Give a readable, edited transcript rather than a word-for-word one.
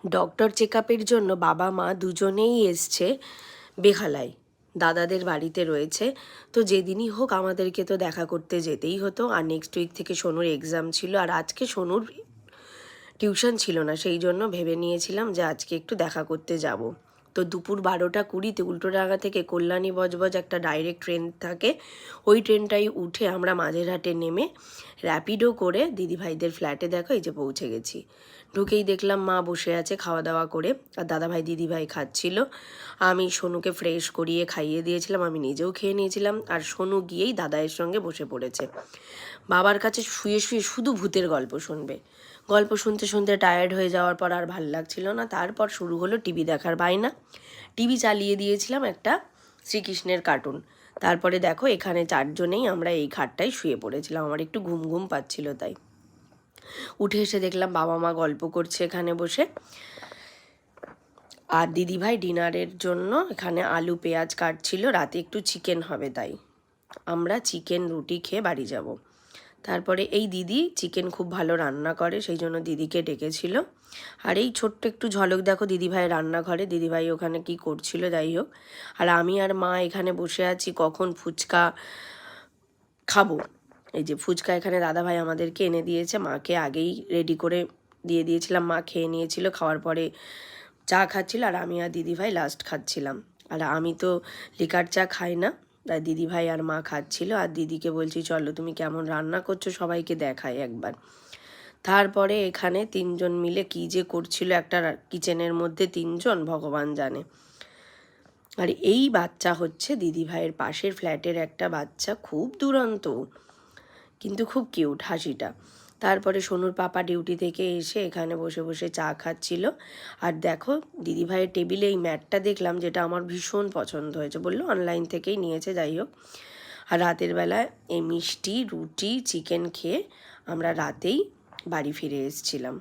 Doctor check আপের জন্য বাবা মা দুজনেই এসছে বেহালায়, দাদাদের বাড়িতে রয়েছে। তো যেদিনই হোক আমাদেরকে তো দেখা করতে যেতেই হতো। আর নেক্সট উইক থেকে সোনুর এক্সাম ছিল, আর আজকে সোনুর টিউশন ছিল না, সেই জন্য ভেবে নিয়েছিলাম যে আজকে একটু দেখা করতে যাব। তো দুপুর 12টা 20 উল্টোডাঙা থেকে কল্যাণী বজবজ একটা ডাইরেক্ট ট্রেন থাকে, ওই ট্রেনটাই উঠে আমরা মাঝেরহাটে নেমে র্যাপিডো করে দিদিভাইদের ফ্ল্যাটে দেখো এই যে পৌঁছে গেছি। ঢুকেই দেখলাম মা বসে আছে খাওয়া দাওয়া করে, আর দাদাভাই দিদিভাই খাচ্ছিল। আমি সোনুকে ফ্রেশ করিয়ে খাইয়ে দিয়েছিলাম, আমি নিজেও খেয়ে নিয়েছিলাম। আর সোনু গিয়েই দাদাইয়ের সঙ্গে বসে পড়েছে। বাবার কাছে শুয়ে শুয়ে শুধু ভূতের গল্প শুনবে। গল্প শুনতে শুনতে টায়ার্ড হয়ে যাওয়ার পর আর ভাল লাগছিল না। তারপর শুরু হলো টিভি দেখার বায়না। টিভি চালিয়ে দিয়েছিলাম একটা শ্রীকৃষ্ণের কার্টুন। তারপরে দেখো এখানে চারজনেই আমরা এই খাটটায় শুয়ে পড়েছিলাম, আমার একটু ঘুম ঘুম পাচ্ছিল তাই। উঠে এসে দেখলাম বাবা মা গল্প করছে এখানে বসে। আর দিদিভাই ডিনারের জন্য এখানে আলু পেঁয়াজ কাটছিল, রাতে একটু চিকেন হবে তাই আমরা চিকেন রুটি খেয়ে বাড়ি যাব। তারপরে এই দিদি চিকেন খুব ভালো রান্না করে, সেই জন্য দিদিকে ডেকেছিল। আর এই ছোট্ট একটু ঝলক দেখো দিদিভাই রান্নাঘরে, দিদিভাই ওখানে কি করছিল যাই হোক। আর আমি আর মা এখানে বসে আছি কখন ফুচকা খাবো। এই যে ফুচকা এখানে দাদাভাই আমাদেরকে এনে দিয়েছে, মাকে আগেই রেডি করে দিয়ে দিয়েছিলাম, মা খেয়ে নিয়েছিল। খাওয়ার পরে চা খাচ্ছিল, আর আমি আর দিদিভাই লাস্ট খাচ্ছিলাম। আর আমি তো লিকার চা খাই না, তাই দিদিভাই আর মা খাচ্ছিল। আর দিদিকে বলছি চলো তুমি কেমন রান্না করছো সবাইকে দেখাই একবার। তারপরে এখানে তিনজন মিলে কি যে করছিল একটা কিচেনের মধ্যে, তিনজন ভগবান জানে। আর এই বাচ্চা হচ্ছে দিদিভাইয়ের পাশের ফ্ল্যাটের একটা বাচ্চা, খুব দুরন্ত কিন্তু খুব কিউট হাসিটা। তারপরে সোনুর পাপা ডিউটি থেকে এসে এখানে বসে বসে চা খাচ্ছিল। আর দেখো দিদিভাইয়ের টেবিলে এই ম্যাটটা দেখলাম, যেটা আমার ভীষণ পছন্দ হয়েছে, বললো অনলাইন থেকেই নিয়েছে যাই হোক। আর রাতের বেলায় এই মিষ্টি রুটি চিকেন খেয়ে আমরা রাতেই বাড়ি ফিরে এসেছিলাম।